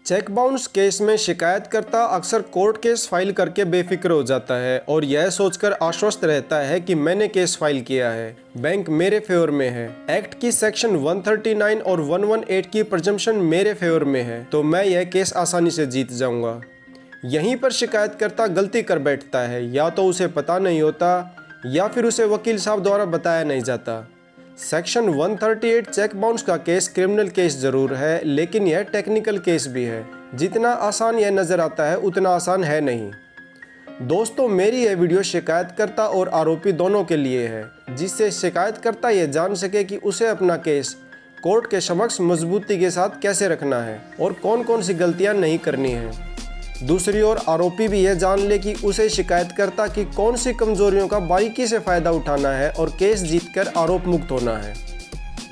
Cheque bounce case में शिकायतकर्ता अक्सर कोर्ट केस फाइल करके बेफिक्र हो जाता है और यह सोचकर आश्वस्त रहता है कि मैंने केस फाइल किया है, बैंक मेरे फेवर में है, एक्ट की सेक्शन 139 और 118 की प्रिजम्पशन मेरे फेवर में है, तो मैं यह केस आसानी से जीत जाऊंगा। यहीं पर शिकायतकर्ता गलती कर बैठता है, या तो उसे पता नहीं होता या फिर उसे वकील साहब द्वारा बताया नहीं जाता। सेक्शन 138 चेक बाउंस का केस क्रिमिनल केस जरूर है, लेकिन यह टेक्निकल केस भी है। जितना आसान यह नज़र आता है उतना आसान है नहीं। दोस्तों, मेरी यह वीडियो शिकायतकर्ता और आरोपी दोनों के लिए है, जिससे शिकायतकर्ता यह जान सके कि उसे अपना केस कोर्ट के समक्ष मजबूती के साथ कैसे रखना है और कौन कौन सी गलतियां नहीं करनी है। दूसरी ओर आरोपी भी यह जान ले कि उसे शिकायतकर्ता की कौन सी कमजोरियों का बारीकी से फायदा उठाना है और केस जीतकर आरोप मुक्त होना है।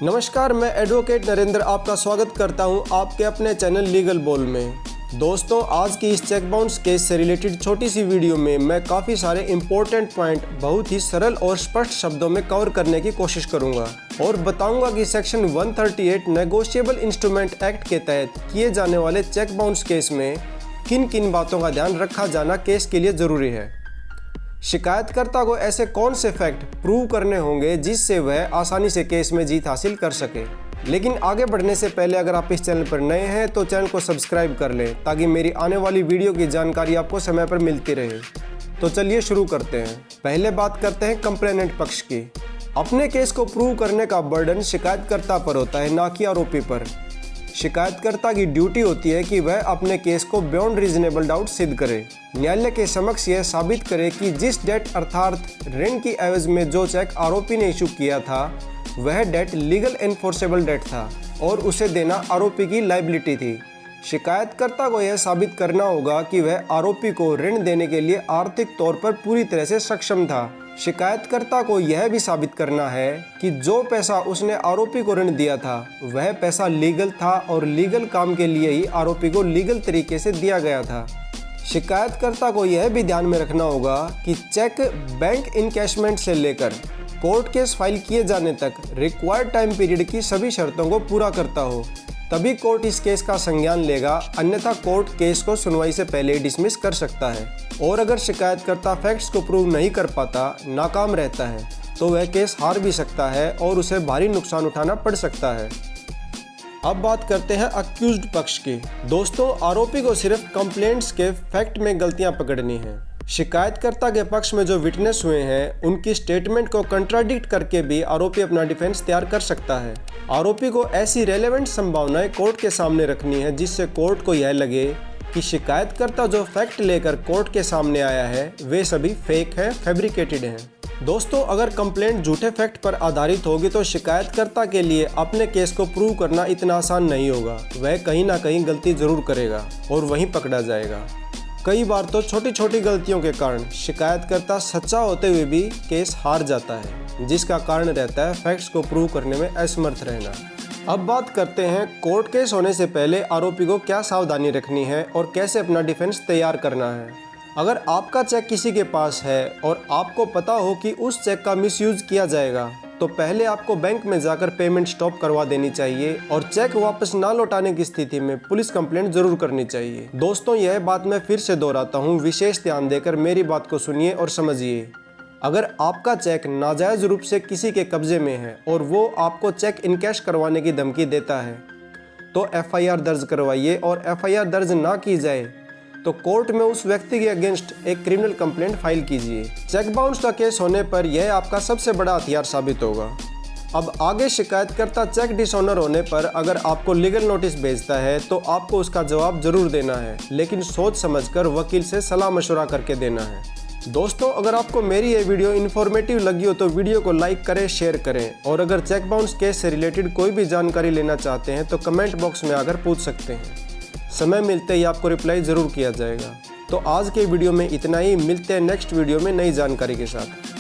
नमस्कार, मैं एडवोकेट नरेंद्र आपका स्वागत करता हूं आपके अपने चैनल लीगल बोल में। दोस्तों, आज की इस चेक बाउंस केस से रिलेटेड छोटी सी वीडियो में मैं काफ़ी सारे इंपॉर्टेंट पॉइंट बहुत ही सरल और स्पष्ट शब्दों में कवर करने की कोशिश करूंगा और बताऊंगा कि सेक्शन 138 नेगोशिएबल इंस्ट्रूमेंट एक्ट के तहत किए जाने वाले चेक बाउंस केस में किन किन बातों का ध्यान रखा जाना केस के लिए ज़रूरी है। शिकायतकर्ता को ऐसे कौन से फैक्ट प्रूव करने होंगे जिससे वह आसानी से केस में जीत हासिल कर सके। लेकिन आगे बढ़ने से पहले अगर आप इस चैनल पर नए हैं तो चैनल को सब्सक्राइब कर लें ताकि मेरी आने वाली वीडियो की जानकारी आपको समय पर मिलती रहे। तो चलिए शुरू करते हैं। पहले बात करते हैं कंप्लेनेंट पक्ष की। अपने केस को प्रूव करने का बर्डन शिकायतकर्ता पर होता है, ना कि आरोपी पर। शिकायतकर्ता की ड्यूटी होती है कि वह अपने केस को बियॉन्ड रीजनेबल डाउट सिद्ध करे, न्यायालय के समक्ष यह साबित करे कि जिस डेट अर्थात ऋण की एवज में जो चेक आरोपी ने इशू किया था वह डेट लीगल एनफोर्सेबल डेट था और उसे देना आरोपी की लायबिलिटी थी। शिकायतकर्ता को यह साबित करना होगा कि वह आरोपी को ऋण देने के लिए आर्थिक तौर पर पूरी तरह से सक्षम था। शिकायतकर्ता को यह भी साबित करना है कि जो पैसा उसने आरोपी को ऋण दिया था वह पैसा लीगल था और लीगल काम के लिए ही आरोपी को लीगल तरीके से दिया गया था। शिकायतकर्ता को यह भी ध्यान में रखना होगा कि चेक बैंक इनकैशमेंट से लेकर कोर्ट केस फाइल किए जाने तक रिक्वायर्ड टाइम पीरियड की सभी शर्तों को पूरा करता हो, तभी कोर्ट इस केस का संज्ञान लेगा, अन्यथा कोर्ट केस को सुनवाई से पहले डिसमिस कर सकता है। और अगर शिकायतकर्ता फैक्ट्स को प्रूव नहीं कर पाता, नाकाम रहता है, तो वह केस हार भी सकता है और उसे भारी नुकसान उठाना पड़ सकता है। अब बात करते हैं अक्यूज्ड पक्ष की। दोस्तों, आरोपी को सिर्फ कंप्लेंट्स के फैक्ट में गलतियां पकड़नी है। शिकायतकर्ता के पक्ष में जो विटनेस हुए हैं उनकी स्टेटमेंट को कंट्राडिक्ट करके भी आरोपी अपना डिफेंस तैयार कर सकता है। आरोपी को ऐसी रेलेवेंट संभावनाएं कोर्ट के सामने रखनी है जिससे कोर्ट को यह लगे कि शिकायतकर्ता जो फैक्ट लेकर कोर्ट के सामने आया है वे सभी फेक हैं, फैब्रिकेटेड हैं। दोस्तों, अगर कंप्लेंट झूठे फैक्ट पर आधारित होगी तो शिकायतकर्ता के लिए अपने केस को प्रूव करना इतना आसान नहीं होगा। वह कहीं ना कहीं गलती जरूर करेगा और वहीं पकड़ा जाएगा। कई बार तो छोटी छोटी गलतियों के कारण शिकायतकर्ता सच्चा होते हुए भी केस हार जाता है, जिसका कारण रहता है फैक्ट्स को प्रूव करने में असमर्थ रहना। अब बात करते हैं कोर्ट केस होने से पहले आरोपी को क्या सावधानी रखनी है और कैसे अपना डिफेंस तैयार करना है। अगर आपका चेक किसी के पास है और आपको पता हो कि उस चेक का मिसयूज किया जाएगा, तो पहले आपको बैंक में जाकर पेमेंट स्टॉप करवा देनी चाहिए और चेक वापस ना लौटाने की स्थिति में पुलिस कंप्लेंट जरूर करनी चाहिए। दोस्तों, यह बात मैं फिर से दोहराता हूँ, विशेष ध्यान देकर मेरी बात को सुनिए और समझिए। अगर आपका चेक नाजायज रूप से किसी के कब्जे में है और वो आपको चेक इनकैश करवाने की धमकी देता है तो FIR दर्ज करवाइए, और FIR दर्ज ना की जाए तो कोर्ट में उस व्यक्ति के अगेंस्ट एक क्रिमिनल कंप्लेंट फाइल कीजिए। चेक बाउंस का केस होने पर यह आपका सबसे बड़ा हथियार साबित होगा। अब आगे शिकायतकर्ता चेक डिसऑनर होने पर अगर आपको लीगल नोटिस भेजता है तो आपको उसका जवाब जरूर देना है, लेकिन सोच समझकर वकील से सलाह मशवरा करके देना है। दोस्तों, अगर आपको मेरी ये वीडियो इन्फॉर्मेटिव लगी हो तो वीडियो को लाइक करें, शेयर करें, और अगर चेक बाउंस केस से रिलेटेड कोई भी जानकारी लेना चाहते हैं तो कमेंट बॉक्स में आकर पूछ सकते हैं। समय मिलते ही आपको रिप्लाई ज़रूर किया जाएगा। तो आज के वीडियो में इतना ही, मिलते हैं नेक्स्ट वीडियो में नई जानकारी के साथ।